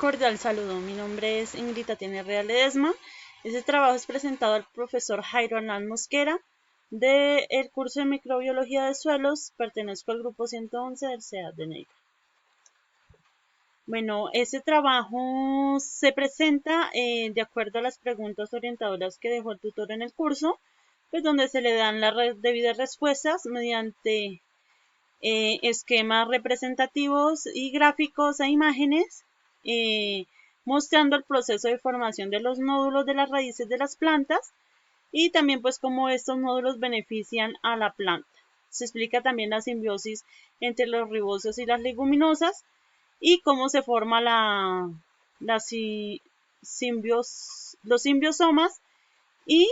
cordial saludo. Mi nombre es Ingrid Tatiana Real Ledesma. Este trabajo es presentado al profesor Jairo Hernán Mosquera del curso de Microbiología de Suelos. Pertenezco al grupo 111 del CEAD de Neiva. Bueno, este trabajo se presenta de acuerdo a las preguntas orientadoras que dejó el tutor en el curso, pues donde se le dan las debidas respuestas mediante esquemas representativos y gráficos e imágenes, mostrando el proceso de formación de los nódulos de las raíces de las plantas y también pues cómo estos nódulos benefician a la planta. Se explica también la simbiosis entre los ribóceos y las leguminosas y cómo se forma los simbiosomas y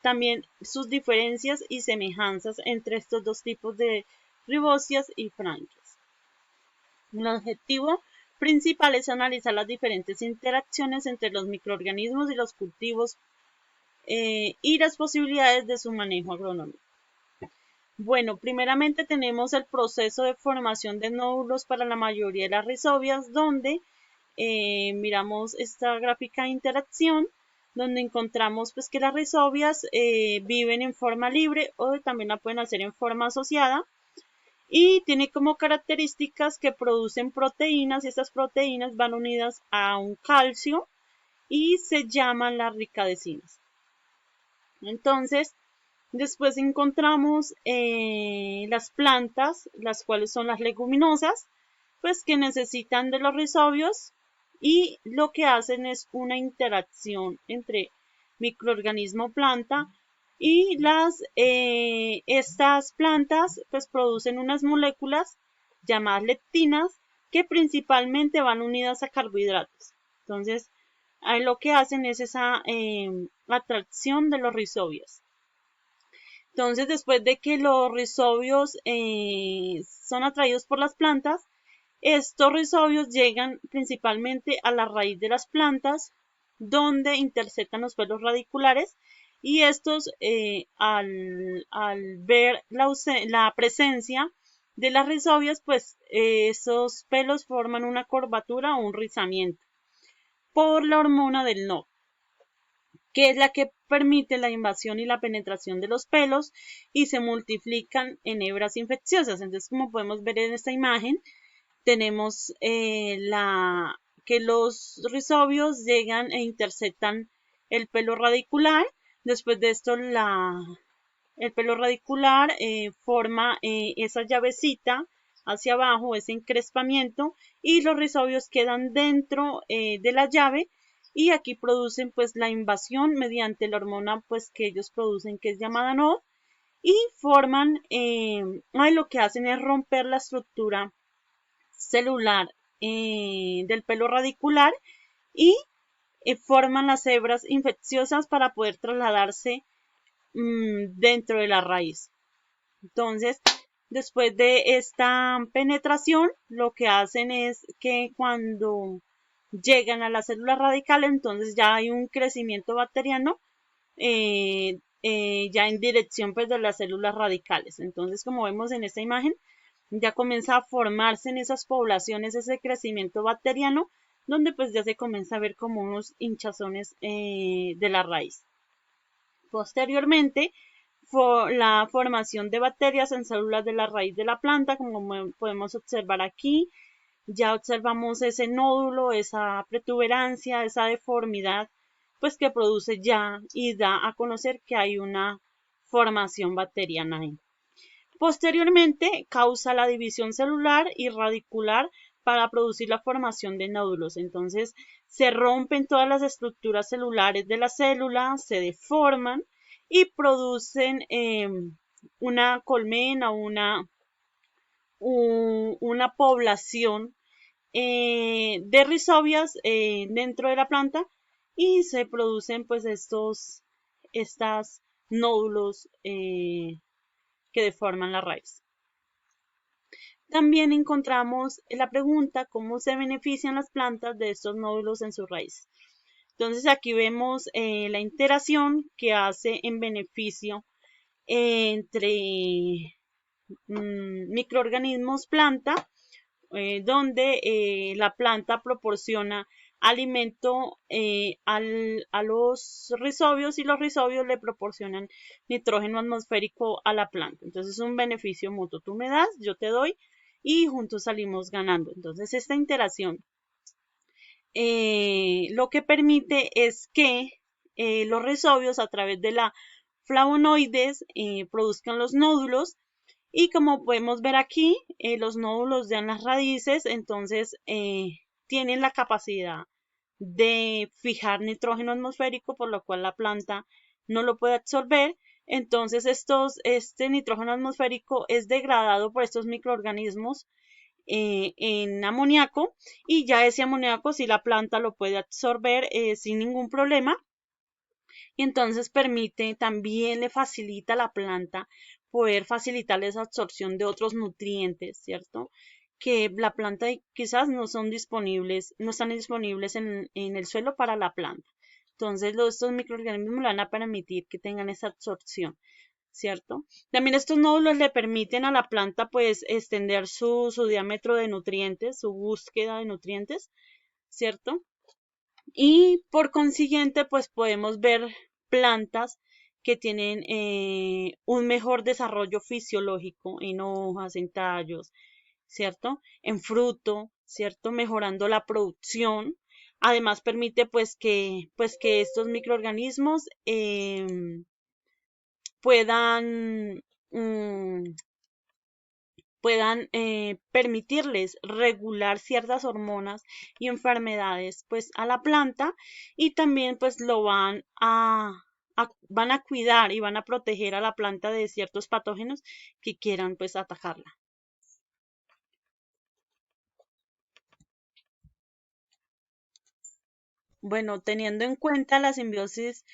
también sus diferencias y semejanzas entre estos dos tipos de ribóceas y franquias. El objetivo principal es analizar las diferentes interacciones entre los microorganismos y los cultivos y las posibilidades de su manejo agronómico. Bueno, primeramente tenemos el proceso de formación de nódulos para la mayoría de las rhizobias, donde miramos esta gráfica de interacción, donde encontramos pues que las rhizobias viven en forma libre o también la pueden hacer en forma asociada y tiene como características que producen proteínas y estas proteínas van unidas a un calcio y se llaman las ricadecinas. Entonces, después encontramos las plantas, las cuales son las leguminosas, pues que necesitan de los rhizobios y lo que hacen es una interacción entre microorganismo planta y estas plantas pues producen unas moléculas llamadas lectinas que principalmente van unidas a carbohidratos. Entonces, ahí lo que hacen es esa atracción de los rhizobios. Entonces, después de que los rhizobios son atraídos por las plantas, estos rhizobios llegan principalmente a la raíz de las plantas, donde interceptan los pelos radiculares y estos, al ver la presencia de las rhizobias, pues esos pelos forman una curvatura o un rizamiento por la hormona del NOD, que es la que permite la invasión y la penetración de los pelos y se multiplican en hebras infecciosas. Entonces, como podemos ver en esta imagen, tenemos que los rhizobios llegan e interceptan el pelo radicular. Después de esto, el pelo radicular forma esa llavecita hacia abajo, ese encrespamiento, y los rhizobios quedan dentro de la llave y aquí producen pues la invasión mediante la hormona pues que ellos producen, que es llamada NOD, y forman, lo que hacen es romper la estructura celular del pelo radicular y forman las hebras infecciosas para poder trasladarse dentro de la raíz. Entonces, después de esta penetración, lo que hacen es que cuando llegan a la célula radical, entonces ya hay un crecimiento bacteriano ya en dirección pues de las células radicales. Entonces, como vemos en esta imagen, ya comienza a formarse en esas poblaciones ese crecimiento bacteriano, donde pues ya se comienza a ver como unos hinchazones de la raíz. Posteriormente, la formación de bacterias en células de la raíz de la planta, como podemos observar aquí, ya observamos ese nódulo, esa protuberancia, esa deformidad, pues que produce ya y da a conocer que hay una formación bacteriana ahí. Posteriormente, causa la división celular y radicular para producir la formación de nódulos. Entonces, se rompen todas las estructuras celulares de la célula, se deforman y producen una colmena, una población de rhizobias dentro de la planta y se producen pues estos nódulos que deforman la raíz. También encontramos la pregunta cómo se benefician las plantas de estos nódulos en sus raíces. Entonces aquí vemos la interacción que hace en beneficio entre microorganismos planta donde la planta proporciona alimento a los rizobios y los rizobios le proporcionan nitrógeno atmosférico a la planta. Entonces es un beneficio mutuo. Tú me das, yo te doy y juntos salimos ganando. Entonces esta interacción lo que permite es que los rizobios a través de la flavonoides produzcan los nódulos y como podemos ver aquí, los nódulos dan las raíces, entonces tienen la capacidad de fijar nitrógeno atmosférico, por lo cual la planta no lo puede absorber. Entonces este nitrógeno atmosférico es degradado por estos microorganismos en amoníaco y ya ese amoníaco si la planta lo puede absorber sin ningún problema. Y entonces permite, también le facilita a la planta poder facilitar esa absorción de otros nutrientes, ¿cierto? Que la planta quizás no son disponibles, no están disponibles en el suelo para la planta. Entonces estos microorganismos le van a permitir que tengan esa absorción, ¿cierto? También estos nódulos le permiten a la planta pues extender su diámetro de nutrientes, su búsqueda de nutrientes, ¿cierto? Y por consiguiente pues podemos ver plantas que tienen un mejor desarrollo fisiológico en hojas, en tallos, ¿cierto? En fruto, ¿cierto? Mejorando la producción. Además permite pues que estos microorganismos puedan, permitirles regular ciertas hormonas y enfermedades pues a la planta y también pues lo van a cuidar y van a proteger a la planta de ciertos patógenos que quieran pues atacarla. Bueno, teniendo en cuenta la simbiosis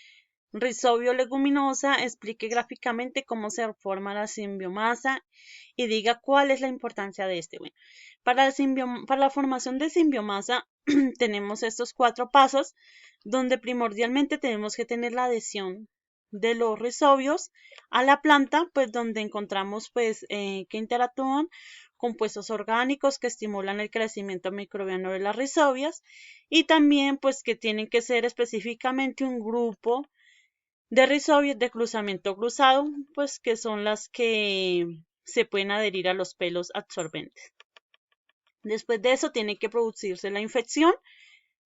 rizobio-leguminosa, explique gráficamente cómo se forma la simbiomasa y diga cuál es la importancia de este. Bueno, para la formación de simbiomasa tenemos estos 4 pasos donde primordialmente tenemos que tener la adhesión de los rizobios a la planta, pues donde encontramos pues que interactúan compuestos orgánicos que estimulan el crecimiento microbiano de las rizobias y también pues que tienen que ser específicamente un grupo de rizobios de cruzamiento cruzado, pues que son las que se pueden adherir a los pelos absorbentes. Después de eso tiene que producirse la infección,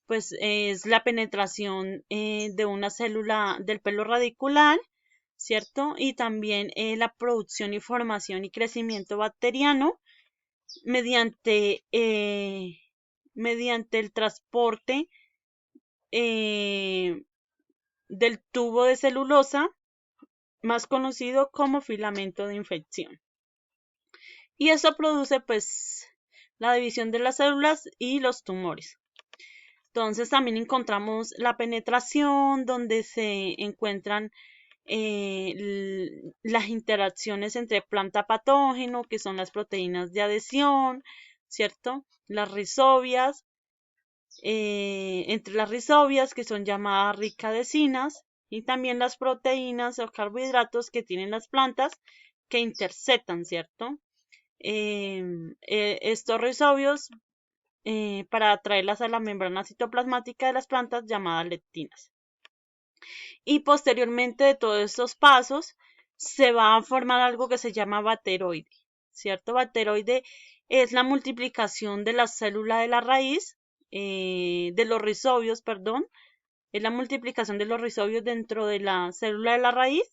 pues es la penetración de una célula del pelo radicular, ¿cierto? Y también la producción y formación y crecimiento bacteriano mediante el transporte del tubo de celulosa, más conocido como filamento de infección. Y eso produce pues la división de las células y los tumores. Entonces también encontramos la penetración donde se encuentran las interacciones entre planta patógeno, que son las proteínas de adhesión, ¿cierto? Las rizobias, entre las rizobias que son llamadas ricadecinas y también las proteínas o carbohidratos que tienen las plantas que interceptan, ¿cierto? Estos rizobios para atraerlas a la membrana citoplasmática de las plantas llamadas lectinas. Y posteriormente de todos estos pasos se va a formar algo que se llama bacteroide, ¿cierto? Bacteroide es la multiplicación de la célula de la raíz, de los rizobios, perdón, es la multiplicación de los rizobios dentro de la célula de la raíz,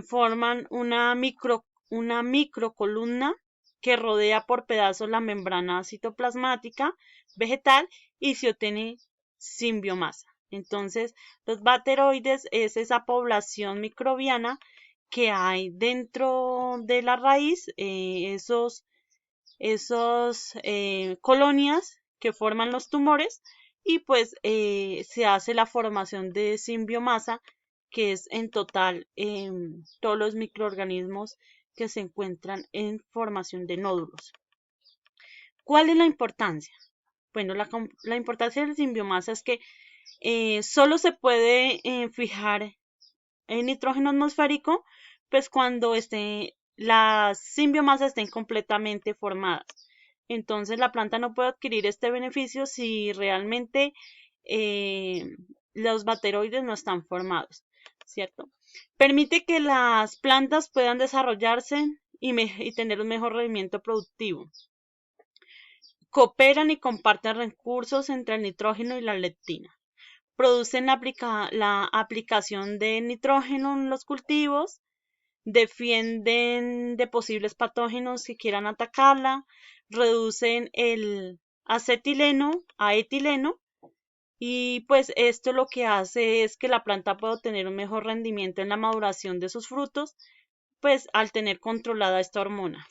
forman una microcolumna que rodea por pedazos la membrana citoplasmática vegetal y se obtiene simbiomasa. Entonces, los bacteroides es esa población microbiana que hay dentro de la raíz, esos colonias que forman los tumores y pues se hace la formación de simbiomasa que es en total todos los microorganismos que se encuentran en formación de nódulos. ¿Cuál es la importancia? Bueno, la importancia de la simbiomasa es que solo se puede fijar el nitrógeno atmosférico pues cuando las simbiomasas estén completamente formadas. Entonces la planta no puede adquirir este beneficio si realmente los bacteroides no están formados, ¿cierto? Permite que las plantas puedan desarrollarse y tener un mejor rendimiento productivo. Cooperan y comparten recursos entre el nitrógeno y la lectina. Producen la aplicación de nitrógeno en los cultivos, defienden de posibles patógenos que quieran atacarla, reducen el acetileno a etileno y pues esto lo que hace es que la planta pueda obtener un mejor rendimiento en la maduración de sus frutos, pues al tener controlada esta hormona.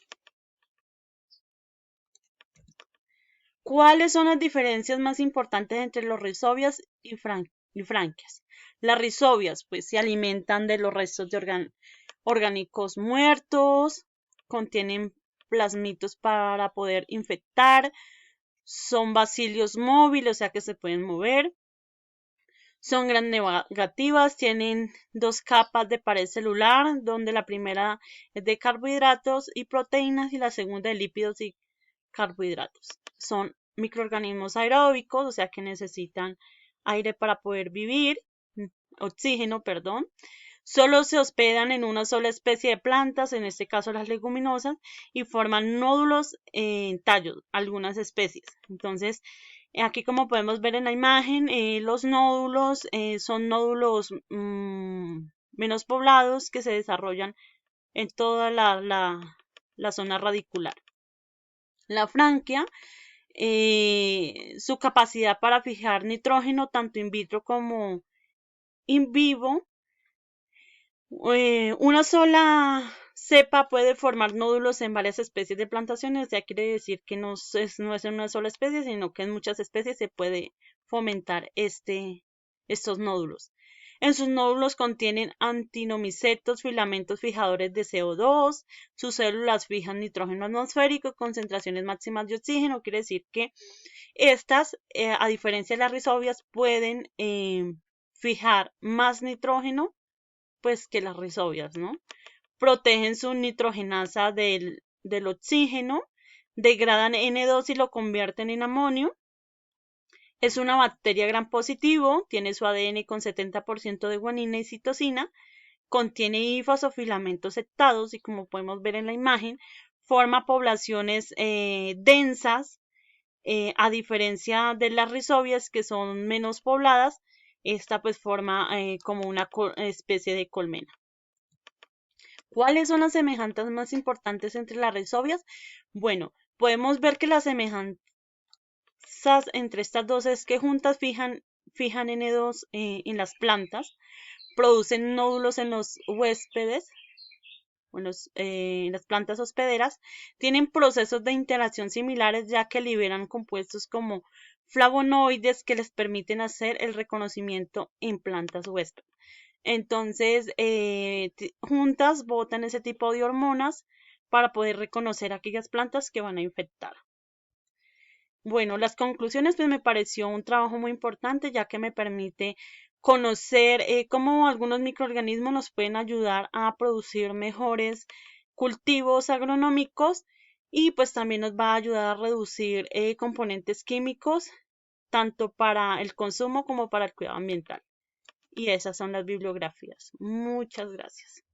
¿Cuáles son las diferencias más importantes entre los rizobias y franquias? Las rizobias pues se alimentan de los restos de orgánicos muertos, contienen plasmitos para poder infectar, son bacilios móviles, o sea que se pueden mover, son gram negativas, tienen dos capas de pared celular, donde la primera es de carbohidratos y proteínas y la segunda de lípidos y carbohidratos. Son microorganismos aeróbicos, o sea que necesitan aire para poder vivir, oxígeno, perdón. Solo se hospedan en una sola especie de plantas, en este caso las leguminosas, y forman nódulos en tallos, algunas especies. Entonces, aquí como podemos ver en la imagen, los nódulos son nódulos menos poblados que se desarrollan en toda la zona radicular. La franquia, su capacidad para fijar nitrógeno tanto in vitro como in vivo, una sola cepa puede formar nódulos en varias especies de plantaciones, ya quiere decir que no es en una sola especie, sino que en muchas especies se puede fomentar estos nódulos. En sus nódulos contienen antinomicetos, filamentos fijadores de CO2, sus células fijan nitrógeno atmosférico, concentraciones máximas de oxígeno, quiere decir que estas, a diferencia de las rizobias, pueden fijar más nitrógeno pues que las rizobias, ¿no? Protegen su nitrogenasa del oxígeno, degradan N2 y lo convierten en amonio. Es una bacteria gram positivo, tiene su ADN con 70% de guanina y citosina, contiene hifas o filamentos septados y como podemos ver en la imagen, forma poblaciones densas, a diferencia de las rizobias que son menos pobladas, esta pues forma como una especie de colmena. ¿Cuáles son las semejanzas más importantes entre las rizobias? Bueno, podemos ver que las semejanzas entre estas dos es que juntas fijan N2 en las plantas, producen nódulos en los huéspedes, en las plantas hospederas, tienen procesos de interacción similares ya que liberan compuestos como flavonoides que les permiten hacer el reconocimiento en plantas huéspedes. Entonces, juntas botan ese tipo de hormonas para poder reconocer aquellas plantas que van a infectar. Bueno, las conclusiones pues me pareció un trabajo muy importante ya que me permite conocer cómo algunos microorganismos nos pueden ayudar a producir mejores cultivos agronómicos y pues también nos va a ayudar a reducir componentes químicos tanto para el consumo como para el cuidado ambiental. Y esas son las bibliografías. Muchas gracias.